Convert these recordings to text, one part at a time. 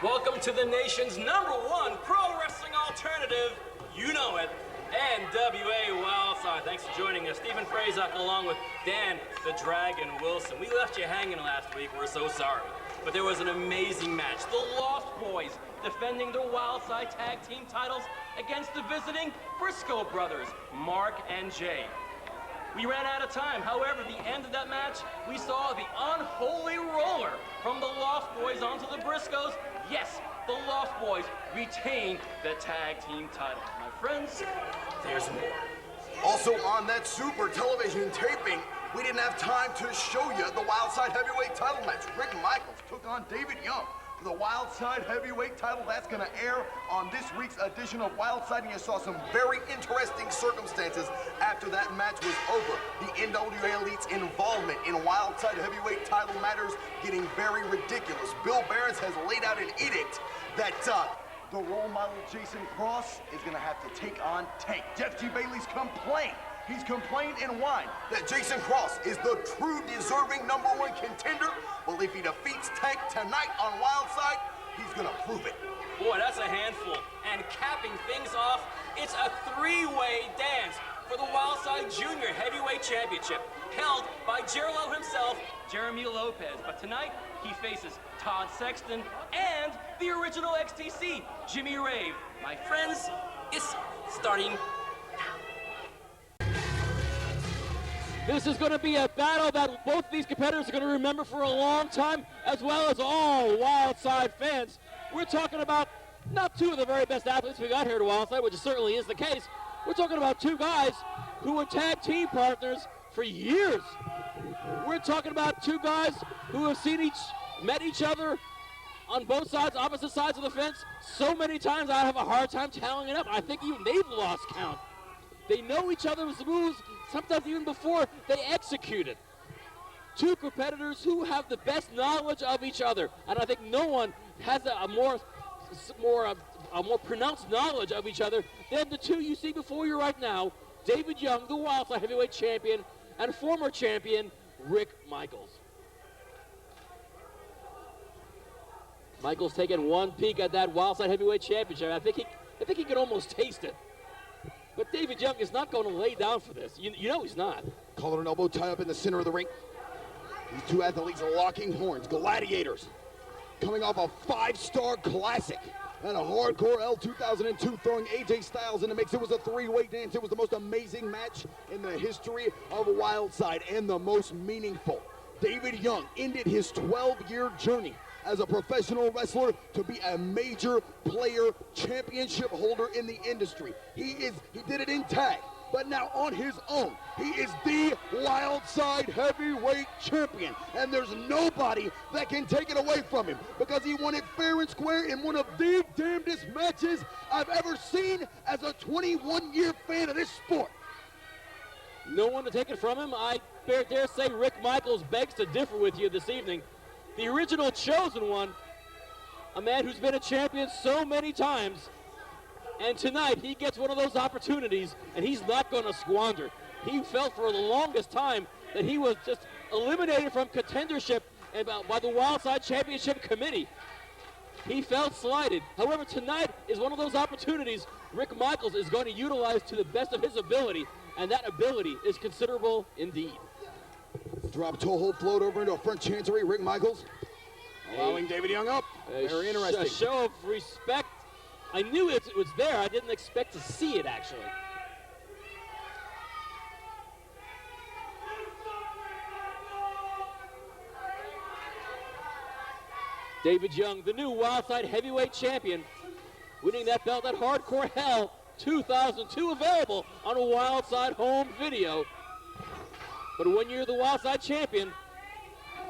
Welcome to the nation's #1 pro wrestling alternative, you know it, NWA Wildside. Thanks for joining us. Stephen Prazak along with Dan the Dragon Wilson. We left you hanging last week, we're so sorry. But there was an amazing match. The Lost Boys defending their Wildside tag team titles against the visiting Briscoe brothers, Mark and Jay. We ran out of time. However, the end of that match, we saw the unholy roller from the Lost Boys onto the Briscoes. Yes, the Lost Boys retain the tag team titles. My friends, there's more. Also on that super television taping, we didn't have time to show you the Wildside heavyweight title match. Rick Michaels took on David Young for the Wildside heavyweight title. That's going to air on this week's edition of Wildside, and you saw some very interesting circumstances after that match was over. The NWA Elite's involvement in Wildside heavyweight title matters getting very ridiculous. Bill Behrens has laid out an edict that the role model Jason Cross is going to have to take on Tank. Jeff G. Bailey's complained. He's complained and whined that Jason Cross is the true deserving #1 contender. Well, if he defeats Tank tonight on Wildside, he's gonna prove it. Boy, that's a handful. And capping things off, it's a three-way dance for the Wildside Junior Heavyweight Championship, held by Jerlo himself, Jeremy Lopez. But tonight, he faces Todd Sexton and the original XTC, Jimmy Rave. My friends, it's starting. This is going to be a battle that both these competitors are going to remember for a long time, as well as all Wildside fans. We're talking about not two of the very best athletes we got here to Wildside, which certainly is the case. We're talking about two guys who were tag team partners for years. We're talking about two guys who have met each other on both sides, opposite sides of the fence, so many times I have a hard time tallying it up. I think even they've lost count. They know each other's moves, sometimes even before they execute it. Two competitors who have the best knowledge of each other, and I think no one has a more pronounced knowledge of each other than the two you see before you right now, David Young, the Wildside heavyweight champion, and former champion Rick Michaels. Michaels taking one peek at that Wildside heavyweight championship. I think he can almost taste it. But David Young is not going to lay down for this. You know he's not. Collar and elbow tie up in the center of the ring. These two athletes are locking horns, gladiators. Coming off a 5-star classic and a hardcore L 2002, throwing AJ Styles in the mix. It was a three-way dance. It was the most amazing match in the history of Wildside and the most meaningful. David Young ended his 12-year journey as a professional wrestler to be a major player championship holder in the industry. He did it in tag, but now on his own, he is the Wildside heavyweight champion, and there's nobody that can take it away from him because he won it fair and square in one of the damnedest matches I've ever seen as a 21-year fan of this sport. No one to take it from him. I dare say Rick Michaels begs to differ with you this evening. The original chosen one, a man who's been a champion so many times, and tonight he gets one of those opportunities and he's not going to squander. He felt for the longest time that he was just eliminated from contendership by the Wildside Championship Committee. He felt slighted. However, tonight is one of those opportunities Rick Michaels is going to utilize to the best of his ability, and that ability is considerable indeed. Drop toe hold float over into a front chancery. Rick Michaels allowing David Young up. Very interesting. A show of respect. I knew it was there. I didn't expect to see it, actually. David Young, the new Wildside heavyweight champion, winning that belt at Hardcore Hell 2002, available on a Wildside home video. But when you're the Wildside champion,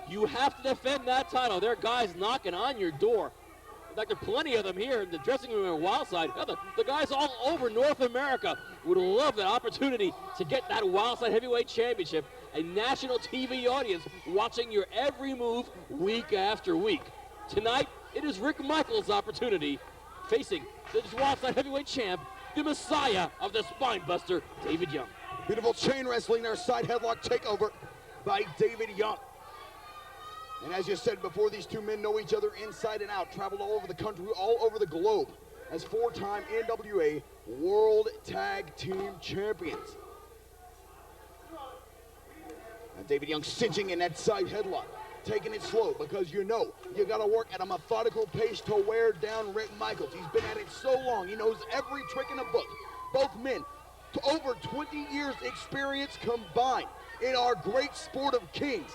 you have to defend that title. There are guys knocking on your door. In fact, there are plenty of them here in the dressing room at Wildside. The guys all over North America would love that opportunity to get that Wildside Heavyweight Championship, a national TV audience watching your every move week after week. Tonight, it is Rick Michaels' opportunity facing the Wildside Heavyweight Champ, the Messiah of the Spinebuster, David Young. Beautiful chain wrestling there, side headlock takeover by David Young. And as you said before, these two men know each other inside and out, traveled all over the country, all over the globe as four-time NWA World Tag Team Champions. And David Young cinching in that side headlock, taking it slow because you know you got to work at a methodical pace to wear down Rick Michaels. He's been at it so long, he knows every trick in the book. Both men, over 20 years experience combined in our great sport of kings.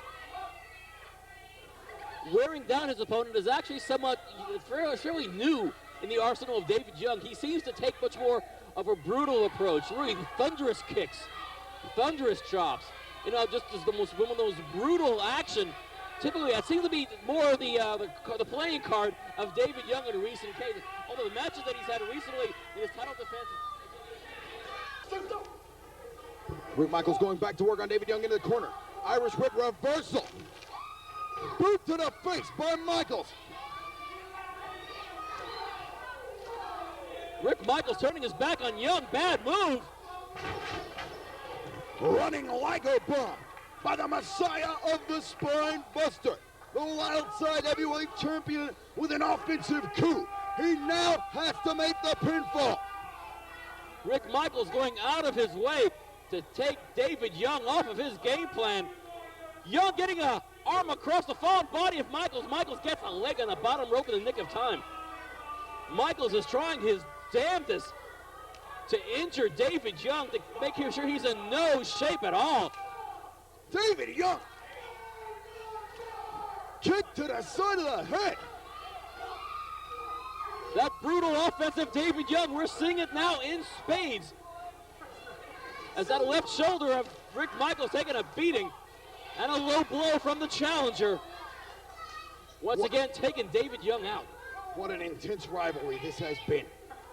Wearing down his opponent is actually somewhat fairly new in the arsenal of David Young. He seems to take much more of a brutal approach, really thunderous kicks, thunderous chops. You know, just as one of those brutal action. Typically, that seems to be more the playing card of David Young in recent cases. Although the matches that he's had recently in his title defense. Rick Michaels going back to work on David Young into the corner. Irish whip reversal. Boot to the face by Michaels. Rick Michaels turning his back on Young. Bad move. Running Ligo bomb by the Messiah of the Spine Buster. The Wildside Heavyweight Champion with an offensive coup. He now has to make the pinfall. Rick Michaels going out of his way to take David Young off of his game plan. Young getting a arm across the fallen body of Michaels. Michaels gets a leg on the bottom rope in the nick of time. Michaels is trying his damnedest to injure David Young, to make sure he's in no shape at all. David Young. Kick to the side of the head. That brutal offensive David Young, we're seeing it now in spades. As that left shoulder of Rick Michaels taking a beating. And a low blow from the challenger. Once again, taking David Young out. What an intense rivalry this has been.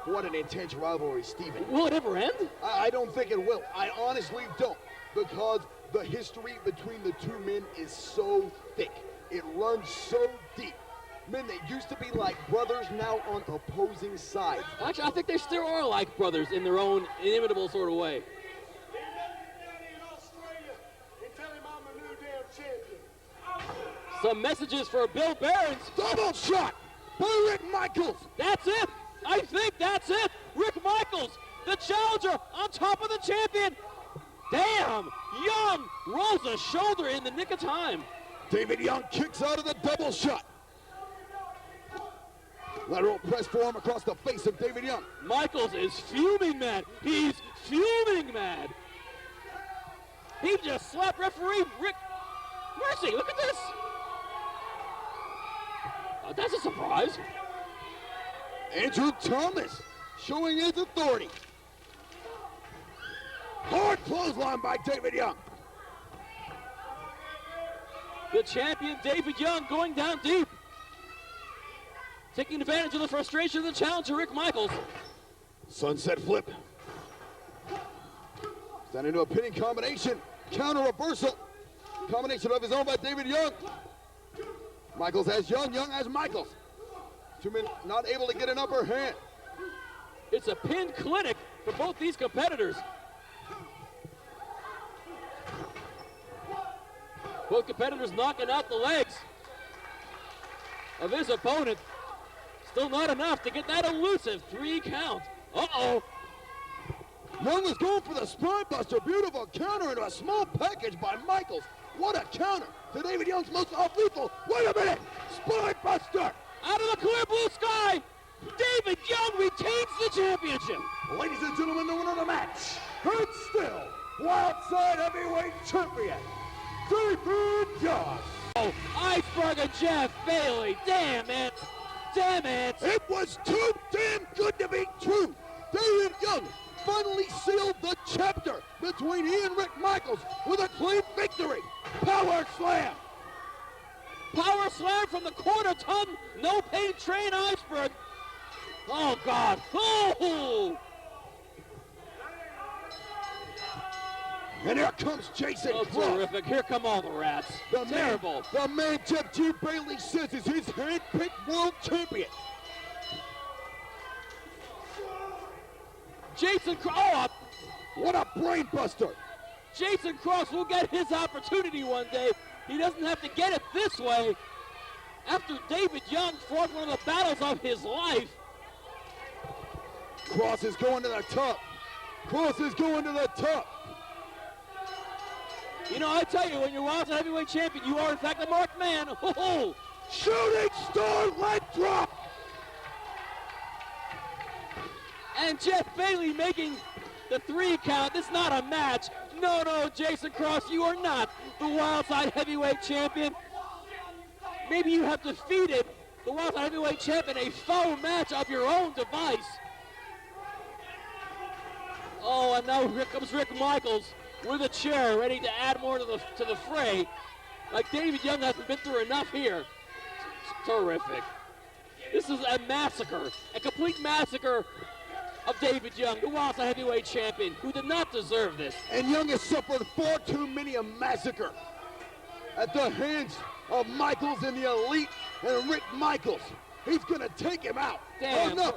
What an intense rivalry, Stephen. Will it ever end? I don't think it will. I honestly don't. Because the history between the two men is so thick. It runs so deep. Men that used to be like brothers now on opposing sides. Actually, I think they still are like brothers in their own inimitable sort of way. Some messages for Bill Behrens. Double shot by Rick Michaels. That's it. I think that's it. Rick Michaels, the challenger, on top of the champion. Damn. Young rolls a shoulder in the nick of time. David Young kicks out of the double shot. Lateral press forearm across the face of David Young. Michaels is fuming mad. He's fuming mad. He just slapped referee Rick. Mercy, look at this. That's a surprise. Andrew Thomas showing his authority. Hard clothesline by David Young. The champion David Young going down deep. Taking advantage of the frustration of the challenger Rick Michaels. Sunset flip. Down into a pinning combination. Counter reversal. Combination of his own by David Young. Michaels has Young, Young has Michaels. Two men not able to get an upper hand. It's a pin clinic for both these competitors. Both competitors knocking out the legs of his opponent. Still not enough to get that elusive 3 count. Uh-oh. Young was going for the spine buster. Beautiful counter into a small package by Michaels. What a counter to David Young's most lethal. Wait a minute. Spine buster. Out of the clear blue sky, David Young retains the championship. Ladies and gentlemen, the winner of the match, and still Wildside Heavyweight Champion, David Young. Oh, Iceberg and Jeff Bailey. Damn it. Damn it. It was too damn good to be true. David Young finally sealed the chapter between he and Rick Michaels with a clean victory. from the corner, Todd. No pain train iceberg. Oh, God. Oh! And here comes Jason Oh, Cross. terrific. Here come all the rats. Terrible. The man Jeff G. Bailey says is his hand-picked world champion. Jason Cross. What a brain buster. Jason Cross will get his opportunity one day. He doesn't have to get it this way. After David Young fought one of the battles of his life. Cross is going to the top. Cross is going to the top. You know, I tell you, when you're Wildside heavyweight champion, you are in fact a marked man. Oh, shooting star leg drop. And Jeff Bailey making the 3 count. This is not a match. No, Jason Cross, you are not the Wildside heavyweight champion. Maybe you have defeated the Wildside heavyweight champion in a faux match of your own device. Oh, and now here comes Rick Michaels with a chair, ready to add more to the fray. Like David Young hasn't been through enough here. It's terrific. This is a massacre, a complete massacre of David Young, the Wildside heavyweight champion, who did not deserve this. And Young has suffered far too many a massacre at the hands of Michaels and the Elite and Rick Michaels. He's gonna take him out. Damn. Oh no!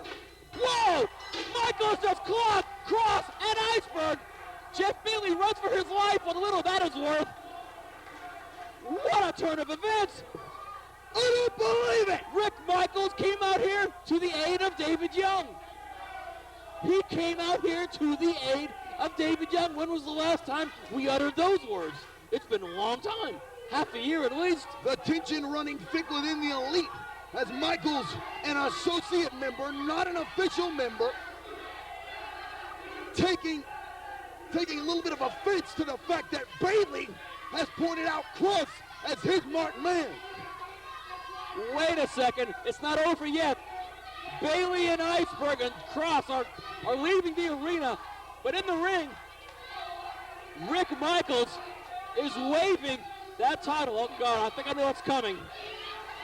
Whoa! Michaels just clocked Cross and Iceberg. Jeff Bailey runs for his life, but a little of that is worth. What a turn of events! I don't believe it! Rick Michaels came out here to the aid of David Young. He came out here to the aid of David Young. When was the last time we uttered those words? It's been a long time. Half a year at least. The tension running thick within the Elite as Michaels, an associate member, not an official member, taking a little bit of offense to the fact that Bailey has pointed out Cross as his marked man. Wait a second, it's not over yet. Bailey and Iceberg and Cross are leaving the arena, but in the ring, Rick Michaels is waving that title. Oh God, I think I know what's coming.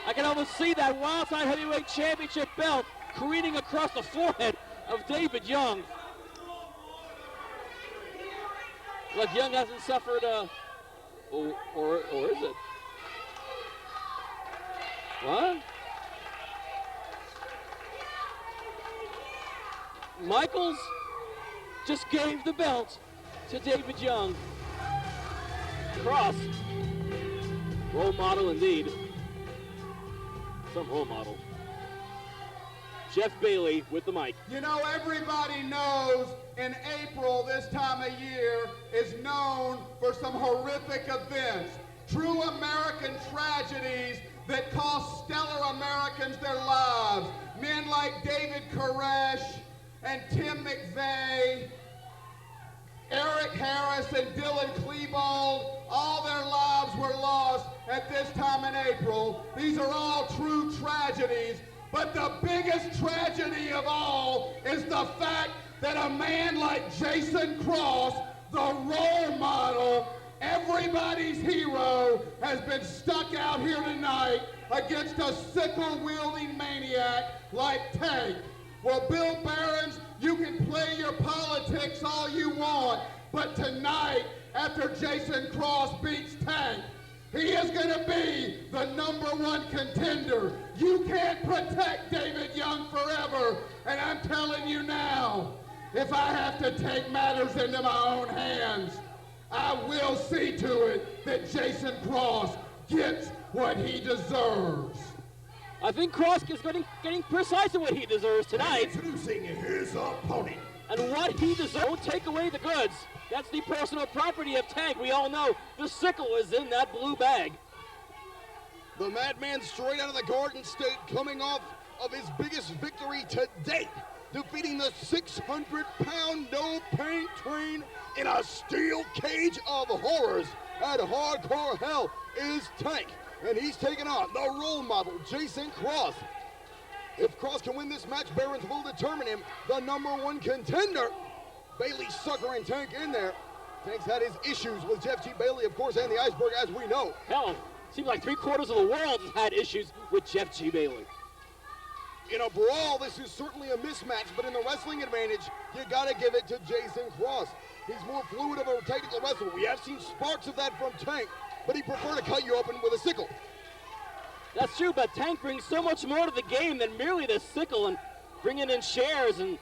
I can almost see that Wildside Heavyweight Championship belt careening across the forehead of David Young. Look, Young hasn't suffered or is it? What? Michaels just gave the belt to David Young. Cross, role model indeed. Some role model. Jeff Bailey with the mic. You know, everybody knows in April this time of year is known for some horrific events. True American tragedies that cost stellar Americans their lives. Men like David Koresh and Tim McVeigh, Eric Harris and Dylan Klebold, all their lives were lost at this time in April. These are all true tragedies, but the biggest tragedy of all is the fact that a man like Jason Cross, the role model, everybody's hero, has been stuck out here tonight against a sickle-wielding maniac like Tank. Well, Bill Behrens, you can play your politics all you want, but tonight, after Jason Cross beats Tank, he is going to be the #1 contender. You can't protect David Young forever, and I'm telling you now, if I have to take matters into my own hands, I will see to it that Jason Cross gets what he deserves. I think Cross is getting precisely what he deserves tonight. Introducing his opponent. And what he deserves. Don't take away the goods. That's the personal property of Tank. We all know the sickle is in that blue bag. The Madman straight out of the Garden State, coming off of his biggest victory to date, defeating the 600-pound no-pain train in a steel cage of horrors at Hardcore Hell is Tank. And he's taking on the role model, Jason Cross. If Cross can win this match, Behrens will determine him the #1 contender. Bailey suckering Tank in there. Tank's had his issues with Jeff G. Bailey, of course, and the Iceberg, as we know. Hell, Seems like 3/4 of the world has had issues with Jeff G. Bailey. In a brawl, this is certainly a mismatch, but in the wrestling advantage, you gotta give it to Jason Cross. He's more fluid of a technical wrestler. We have seen sparks of that from Tank, but he preferred to cut you open with a sickle. That's true, but Tank brings so much more to the game than merely the sickle and bringing in chairs and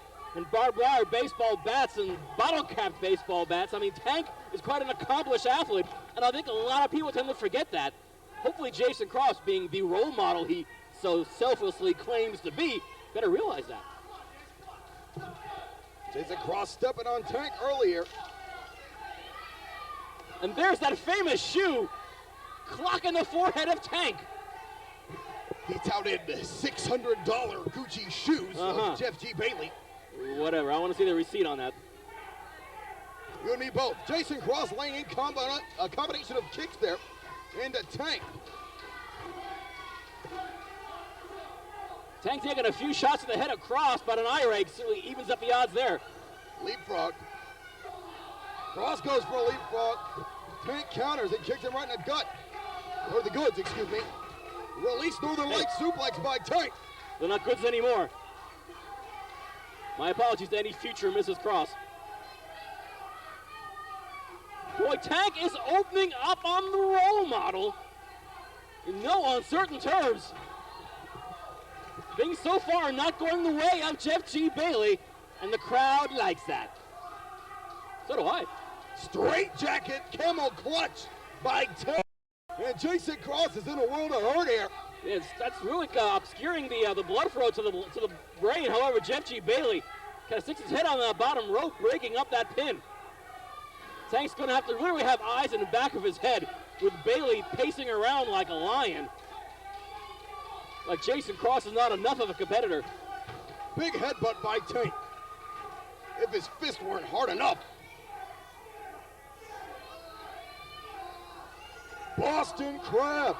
barbed wire baseball bats and bottle-capped baseball bats. I mean, Tank is quite an accomplished athlete, and I think a lot of people tend to forget that. Hopefully Jason Cross, being the role model he so selflessly claims to be, better realize that. Jason Cross stepping on Tank earlier. And there's that famous shoe clocking the forehead of Tank. He touted $600 Gucci shoes of Jeff G. Bailey. Whatever, I want to see the receipt on that. You and me both. Jason Cross laying in a combination of kicks there into Tank. Tank taking a few shots to the head of Cross, but an eye rake certainly evens up the odds there. Leapfrog. Cross goes for a leapfrog. Tank counters and kicks him right in the gut. Or the goods, excuse me. Release Northern Light suplex by Tank. They're not goods anymore. My apologies to any future Mrs. Cross. Boy, Tank is opening up on the role model in no uncertain terms. Things so far are not going the way of Jeff G. Bailey, and the crowd likes that. So do I. Straight jacket, camel clutch by Tank. And Jason Cross is in a world of hurt here. That's really obscuring the blood flow to the brain. However, Jeff G. Bailey kind of sticks his head on the bottom rope, breaking up that pin. Tank's going to have to literally have eyes in the back of his head with Bailey pacing around like a lion. Like Jason Cross is not enough of a competitor. Big headbutt by Tank. If his fists weren't hard enough. Boston Crab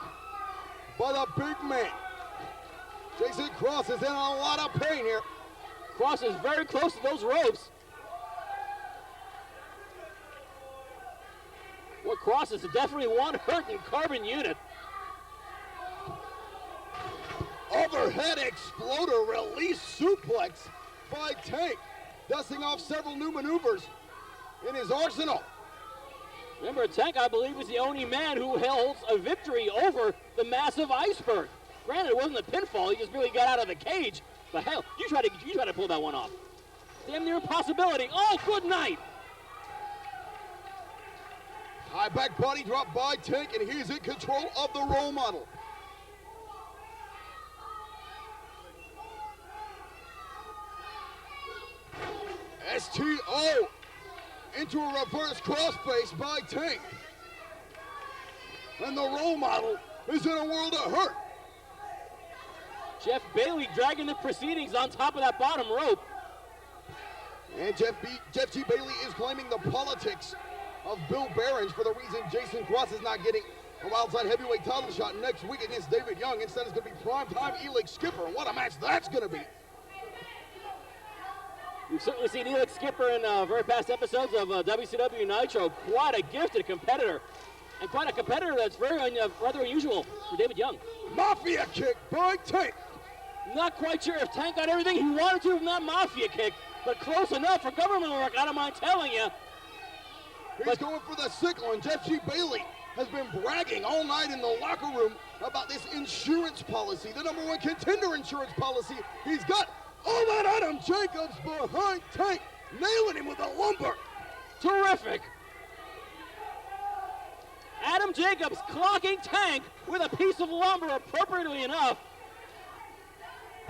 by the big man. Jason Cross is in a lot of pain here. Cross is very close to those ropes. Well, Cross is definitely one hurting carbon unit. Overhead exploder release suplex by Tank, dusting off several new maneuvers in his arsenal. Remember, Tank, I believe, is the only man who holds a victory over the massive iceberg. Granted, it wasn't a pinfall; he just really got out of the cage. But hell, you try to pull that one off. Damn near impossibility. Oh, good night. High back body drop by Tank, and he's in control of the role model. STO into a reverse crossface by Tank. And the role model is in a world of hurt. Jeff Bailey dragging the proceedings on top of that bottom rope. And Jeff G. Bailey is claiming the politics of Bill Behrens for the reason Jason Cross is not getting a Wildside heavyweight title shot next week against David Young. Instead, it's going to be primetime Elix Skipper. What a match that's going to be. We've certainly seen Elix Skipper in very past episodes of WCW Nitro. Quite a gifted competitor. And quite a competitor that's very rather unusual for David Young. Mafia kick by Tank. Not quite sure if Tank got everything he wanted to from that Mafia kick, but close enough for government work, I don't mind telling you. He's going for the sickle, and Jeff G. Bailey has been bragging all night in the locker room about this insurance policy, the #1 contender insurance policy he's got. Oh, that Adam Jacobs behind Tank, nailing him with a lumber. Terrific. Adam Jacobs clocking Tank with a piece of lumber, appropriately enough.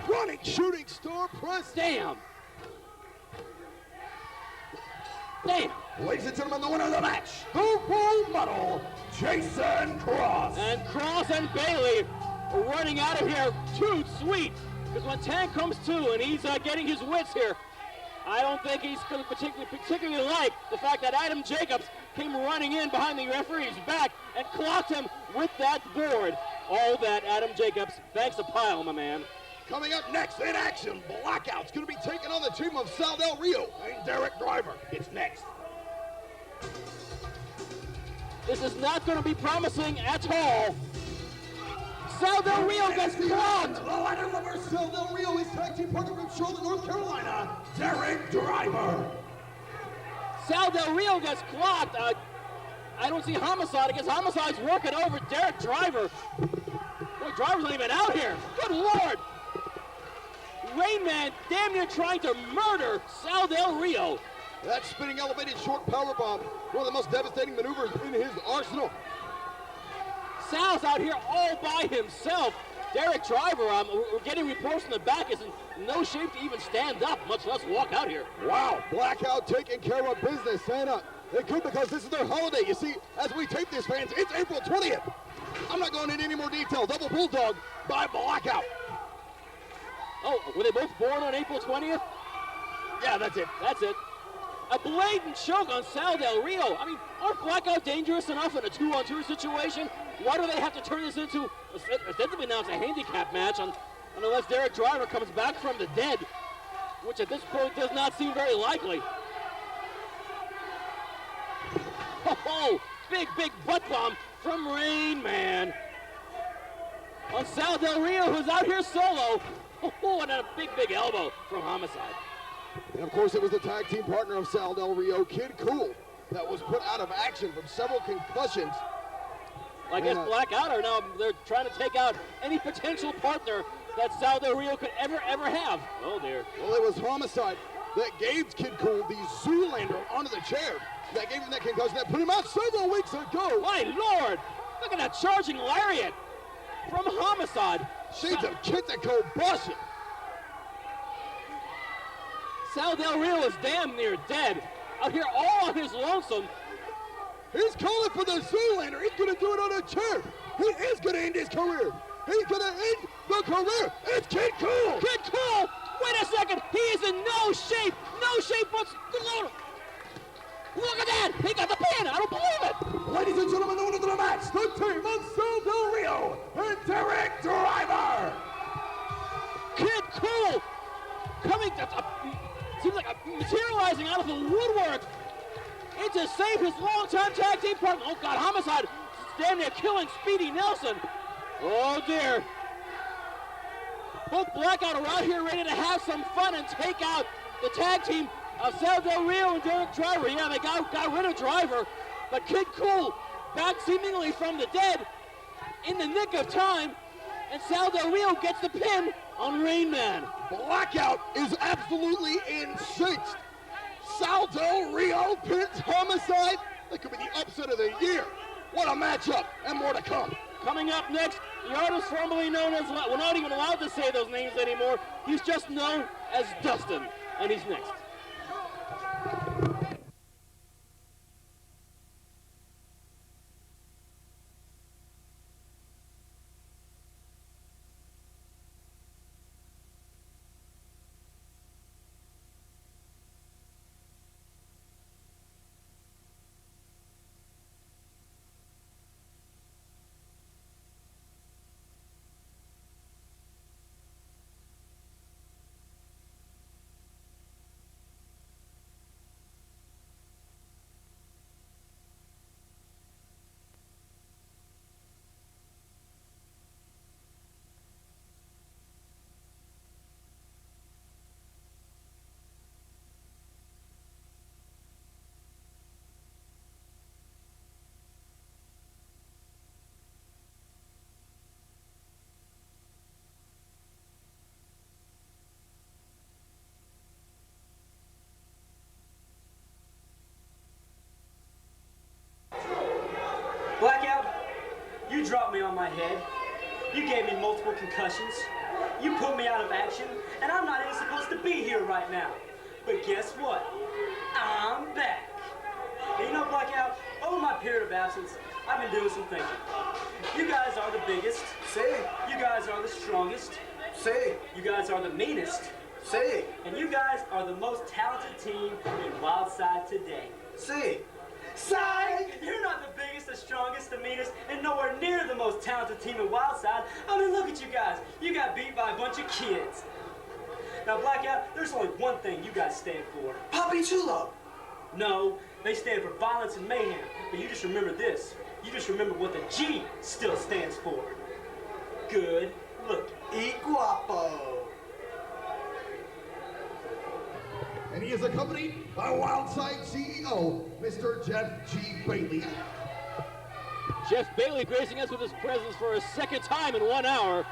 Running shooting star press. Damn. Damn. Ladies and gentlemen, the winner of the match, the role model, Jason Cross. And Cross and Bailey are running out of here too sweet. Because when Tank comes to and he's getting his wits here, I don't think he's going to particularly like the fact that Adam Jacobs came running in behind the referee's back and clocked him with that board. All that Adam Jacobs, thanks a pile, my man. Coming up next in action, Blackout's going to be taking on the team of Sal Del Rio and Derek Driver. It's next. This is not going to be promising at all. Sal Del Rio gets clocked. The ladder lover, Sal Del Rio, his tag team partner from Charlotte, North Carolina, Derek Driver. Sal Del Rio gets clocked. I don't see Homicide. I guess Homicide's working over Derek Driver. Boy, Driver's not even out here. Good Lord. Rain Man damn near trying to murder Sal Del Rio. That spinning elevated short powerbomb, one of the most devastating maneuvers in his arsenal. Sal's out here all by himself. Derek Driver, we're getting reports from the back, is in no shape to even stand up, much less walk out here. Wow, Blackout taking care of business, Santa. They could because this is their holiday. You see, as we tape this, fans, it's April 20th. I'm not going into any more detail. Double Bulldog by Blackout. Oh, were they both born on April 20th? Yeah, that's it. That's it. A blatant choke on Sal Del Rio. I mean, aren't Blackout dangerous enough in a 2-on-2 situation? Why do they have to turn this into, ostensibly now it's a handicap match, unless Derek Driver comes back from the dead, which at this point does not seem very likely. Oh, big butt bomb from Rain Man on Sal Del Rio, who's out here solo. Oh, and a big elbow from Homicide. And of course, it was the tag team partner of Sal Del Rio, Kid Cool, that was put out of action from several concussions. I guess Blackout are now, they're trying to take out any potential partner that Sal Del Rio could ever have. Oh dear. Well, it was Homicide that gave Kid Cool the Zoolander onto the chair. That gave him that concussion that put him out several weeks ago. My Lord! Look at that charging lariat from Homicide. Shades of Kitico Bushin. Sal Del Rio is damn near dead. Out here all on his lonesome. He's calling for the Zoolander. He's going to do it on a chair. He is going to end his career. He's going to end the career. It's Kid Cool. Kid Cool! Wait a second. He is in no shape. No shape whatsoever. Look at that. He got the pin. I don't believe it. Ladies and gentlemen, the winner of the match, the team of Sal Del Rio and Derek Driver. Kid Cool coming, seems like materializing out of the woodwork to save his longtime tag team partner. Oh God, Homicide damn near killing Speedy Nelson. Oh dear. Both Blackout are out here ready to have some fun and take out the tag team of Sal Del Rio and Derek Driver. Yeah, they got rid of Driver, but Kid Cool back seemingly from the dead in the nick of time, and Sal Del Rio gets the pin on Rain Man. Blackout is absolutely incensed. Sal Del Rio pins Homicide. That could be the upset of the year. What a matchup, and more to come. Coming up next, the artist formerly known as, we're not even allowed to say those names anymore. He's just known as Dustin, and he's next. Blackout, you dropped me on my head. You gave me multiple concussions. You put me out of action, and I'm not even supposed to be here right now. But guess what? I'm back. And you know, Blackout, over my period of absence, I've been doing some thinking. You guys are the biggest. Say, You guys are the strongest. say, You guys are the meanest. say, And you guys are the most talented team in Wildside today. say. Side! You're not the biggest, the strongest, the meanest, and nowhere near the most talented team in Wildside. I mean, look at you guys. You got beat by a bunch of kids. Now, Blackout, there's only one thing you guys stand for. Papi Chulo. No, they stand for violence and mayhem. But you just remember this. You just remember what the G still stands for. good look. Y guapo. And he is accompanied by Wildside CEO, Mr. Jeff G. Bailey. Jeff Bailey gracing us with his presence for a second time in 1 hour.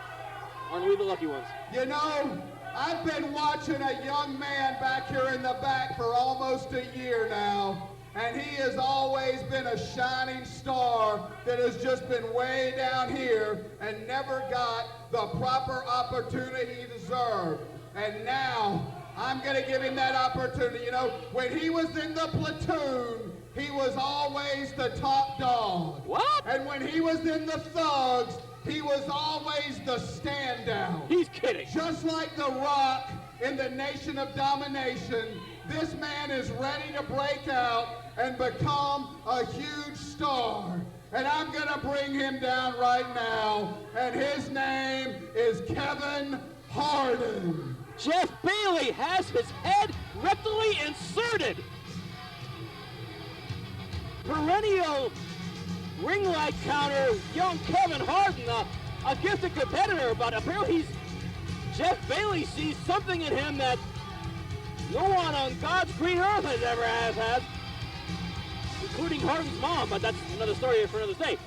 Aren't we the lucky ones? You know, I've been watching a young man back here in the back for almost a year now, and he has always been a shining star that has just been way down here and never got the proper opportunity he deserved. And now, I'm gonna give him that opportunity. You know, when he was in the platoon, he was always the top dog. What? And when he was in the thugs, he was always the standout. He's kidding. Just like The Rock in the Nation of Domination, this man is ready to break out and become a huge star. And I'm gonna bring him down right now, and his name is Kevin HARDEN. Jeff Bailey has his head rectally inserted. Perennial ring light counter, young Kevin HARDEN, a gifted competitor, but apparently Jeff Bailey sees something in him that no one on God's green earth has ever had, including HARDEN's mom, but that's another story for another day.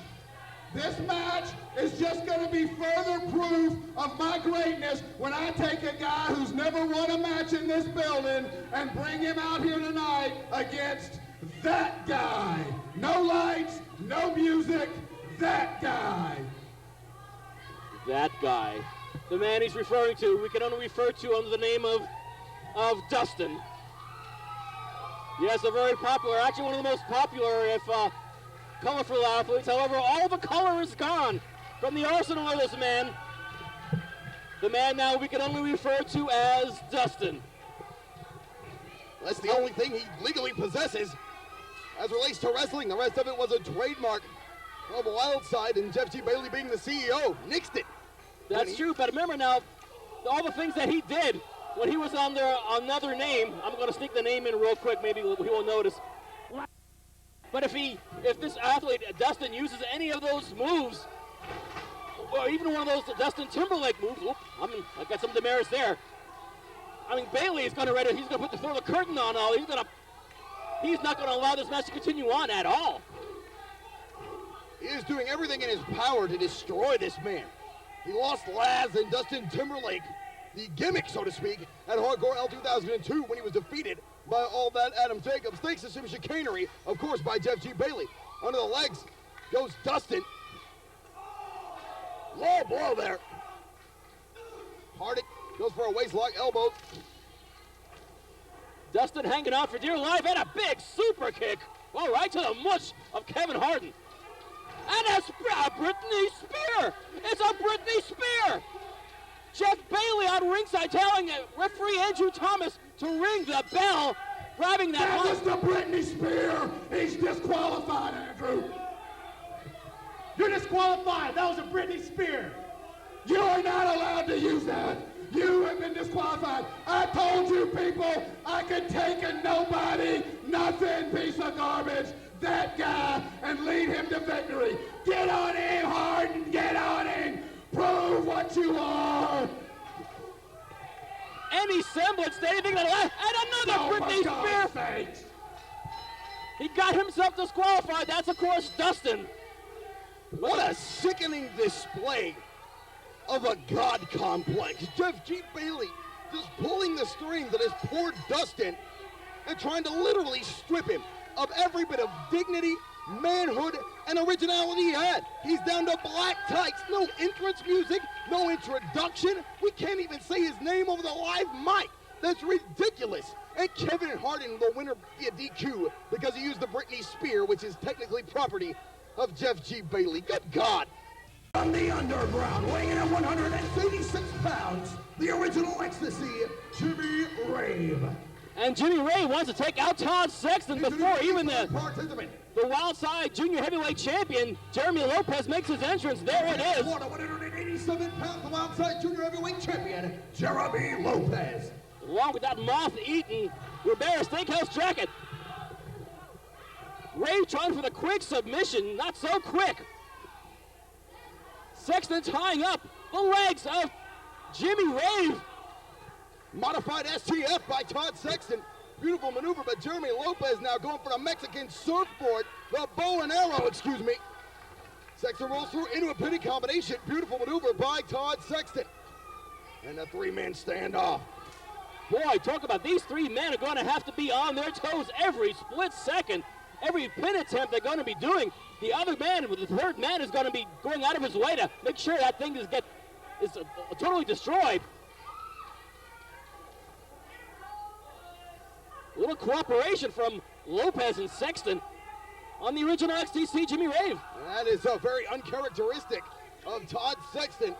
This match is just going to be further proof of my greatness when I take a guy who's never won a match in this building and bring him out here tonight against that guy. No lights, no music, that guy. That guy. The man he's referring to, we can only refer to under the name of Dustin. Yes, a very popular, actually one of the most popular, if colorful athletes. However, all the color is gone from the arsenal of this man. The man now we can only refer to as Dustin. That's the only thing he legally possesses as relates to wrestling. The rest of it was a trademark of Wildside, and Jeff G. Bailey being the CEO nixed it. That's true, but remember now, all the things that he did when he was under another name. I'm going to sneak the name in real quick, maybe he will notice. But if this athlete, Dustin, uses any of those moves, or even one of those Dustin Timberlake moves, I got some demerits there. I mean, Bailey is going to he's going to throw the curtain on all. He's not going to allow this match to continue on at all. He is doing everything in his power to destroy this man. He lost LAZZ and Dustin Timberlake, the gimmick, so to speak, at Hardcore L 2002 when he was defeated by All That Adam Jacobs, thanks to some chicanery, of course, by Jeff G. Bailey. Under the legs goes Dustin. Low blow there. HARDEN goes for a waistlock elbow. Dustin hanging on for dear life, and a big super kick. Well, right to the mush of Kevin HARDEN. And a Britney Spear. It's a Britney Spear. Jeff Bailey on ringside telling referee Andrew Thomas to ring the bell, grabbing that. That was the Britney Spear. He's disqualified, Andrew. You're disqualified. That was a Britney Spear. You are not allowed to use that. You have been disqualified. I told you people I could take a nobody, nothing piece of garbage, that guy, and lead him to victory. Get on in, HARDEN. Get on in. Prove what you are. Any semblance to anything that left, and another Britney Spear. He got himself disqualified. That's, of course, Dustin. What a sickening display of a god complex. Jeff G. Bailey just pulling the strings of this poor Dustin and trying to literally strip him of every bit of dignity, manhood, and originality he had. He's down to black tights, no entrance music, no introduction. We can't even say his name over the live mic. That's ridiculous. And Kevin HARDEN, the winner via DQ, because he used the Britney Spear, which is technically property of Jeff G. Bailey. Good God. From the underground, weighing in at 186 pounds, the original ecstasy, Jimmy Rave. And Jimmy Rave wants to take out Todd Sexton before even the Wildside Junior Heavyweight Champion, Jeremy Lopez, makes his entrance. There it is. 187 pounds, the Wildside Junior Heavyweight Champion, Jeremy Lopez. Along with that moth-eaten Ribera Steakhouse jacket. Rave trying for the quick submission, not so quick. Sexton tying up the legs of Jimmy Rave. Modified STF by Todd Sexton. Beautiful maneuver, but Jeremy Lopez now going for the Mexican surfboard, the bow and arrow, excuse me. Sexton rolls through into a pinning combination. Beautiful maneuver by Todd Sexton. And a three-man standoff. Boy, talk about these three men are going to have to be on their toes every split second. Every pin attempt they're going to be doing. The other man, the third man, is going to be going out of his way to make sure that thing is totally destroyed. A little cooperation from Lopez and Sexton on the original XTC Jimmy Rave. That is very uncharacteristic of Todd Sexton.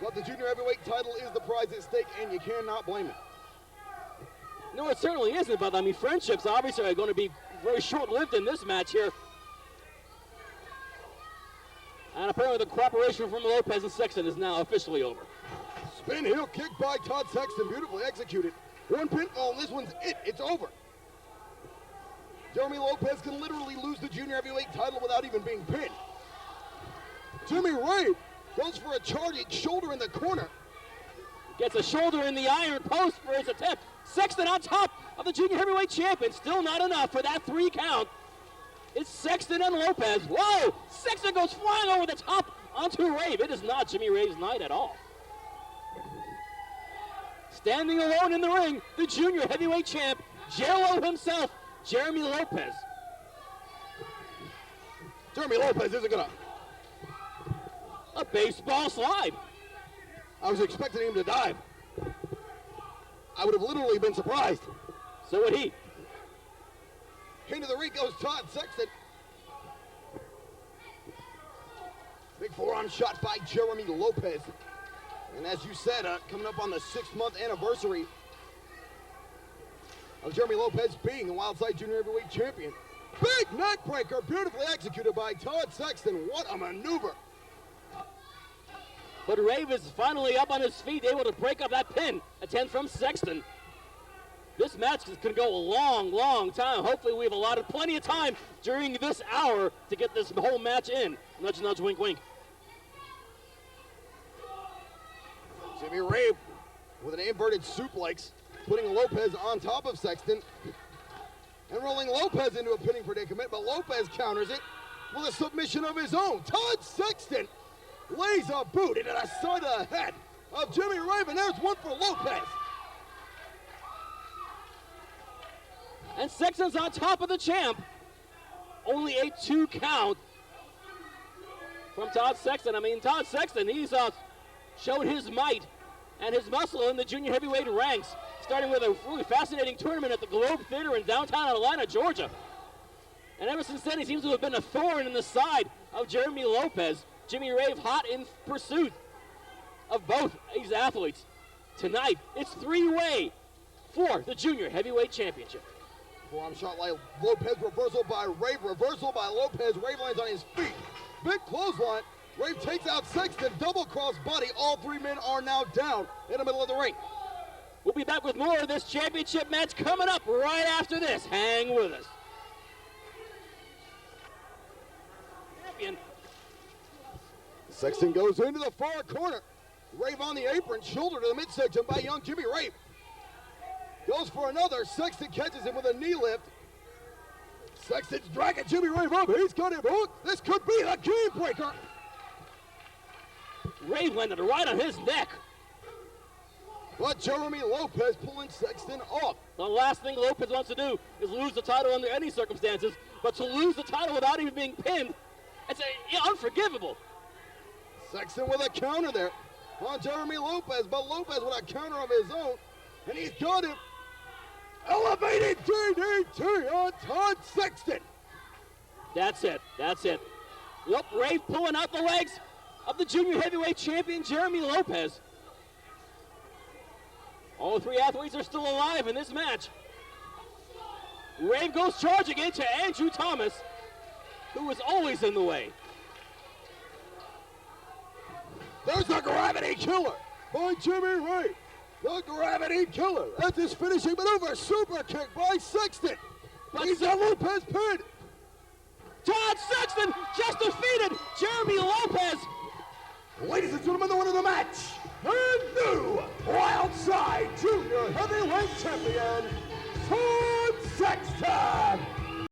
But the junior heavyweight title is the prize at stake, and you cannot blame him. No, it certainly isn't, but I mean, friendships obviously are going to be very short-lived in this match here. And apparently the cooperation from Lopez and Sexton is now officially over. Spin heel kick by Todd Sexton, beautifully executed. One pinfall, and this one's it. It's over. Jeremy Lopez can literally lose the junior heavyweight title without even being pinned. Jimmy Rave goes for a charging shoulder in the corner. Gets a shoulder in the iron post for his attempt. Sexton on top of the junior heavyweight champion. Still not enough for that 3 count. It's Sexton and Lopez. Whoa! Sexton goes flying over the top onto Rave. It is not Jimmy Rave's night at all. Standing alone in the ring, the junior heavyweight champ, Jello himself, Jeremy Lopez. Jeremy Lopez isn't gonna. A baseball slide. I was expecting him to dive. I would have literally been surprised. So would he. Into the ring goes Todd Sexton. Big forearm shot by Jeremy Lopez. And as you said, coming up on the 6-month anniversary of Jeremy Lopez being the Wildside Junior Heavyweight Champion. Big neck breaker, beautifully executed by Todd Sexton. What a maneuver. But Rave is finally up on his feet, able to break up that pin attempt from Sexton. This match can go a long, long time. Hopefully we have allotted plenty of time during this hour to get this whole match in. Nudge, nudge, wink, wink. Jimmy Rave with an inverted suplex, putting Lopez on top of Sexton and rolling Lopez into a pinning predicament, but Lopez counters it with a submission of his own. Todd Sexton lays a boot into the side of the head of Jimmy Rave, and there's one for Lopez. And Sexton's on top of the champ. Only a 2 count from Todd Sexton. I mean, Todd Sexton, he's showed his might and his muscle in the junior heavyweight ranks, starting with a really fascinating tournament at the Globe Theater in downtown Atlanta, Georgia. And ever since then, he seems to have been a thorn in the side of Jeremy Lopez. Jimmy Rave hot in pursuit of both these athletes. Tonight, it's 3-way for the junior heavyweight championship. Forearm shot by Lopez, reversal by Rave, reversal by Lopez. Rave lands on his feet. Big clothesline. Rave takes out Sexton, double cross body. All 3 men are now down in the middle of the ring. We'll be back with more of this championship match coming up right after this. Hang with us. Champion. Sexton goes into the far corner. Rave on the apron, shoulder to the midsection by young Jimmy Rave. Goes for another. Sexton catches him with a knee lift. Sexton's dragging Jimmy Rave up. He's got him hooked. This could be the game breaker. Rave landed right on his neck. But Jeremy Lopez pulling Sexton off. The last thing Lopez wants to do is lose the title under any circumstances, but to lose the title without even being pinned, it's unforgivable. Sexton with a counter there on Jeremy Lopez, but Lopez with a counter of his own, and he's got him. Elevated DDT on Todd Sexton. That's it. That's it. Yep, Rave pulling out the legs of the junior heavyweight champion, Jeremy Lopez. All 3 athletes are still alive in this match. Rave goes charging into Andrew Thomas, who was always in the way. There's the gravity killer by Jimmy Rave. The gravity killer. That's his finishing maneuver. Super kick by Sexton. He's got Lopez pinned. Todd Sexton just defeated Jeremy Lopez. Ladies and gentlemen, the winner of the match, the new Wildside Junior Heavyweight Champion, Todd.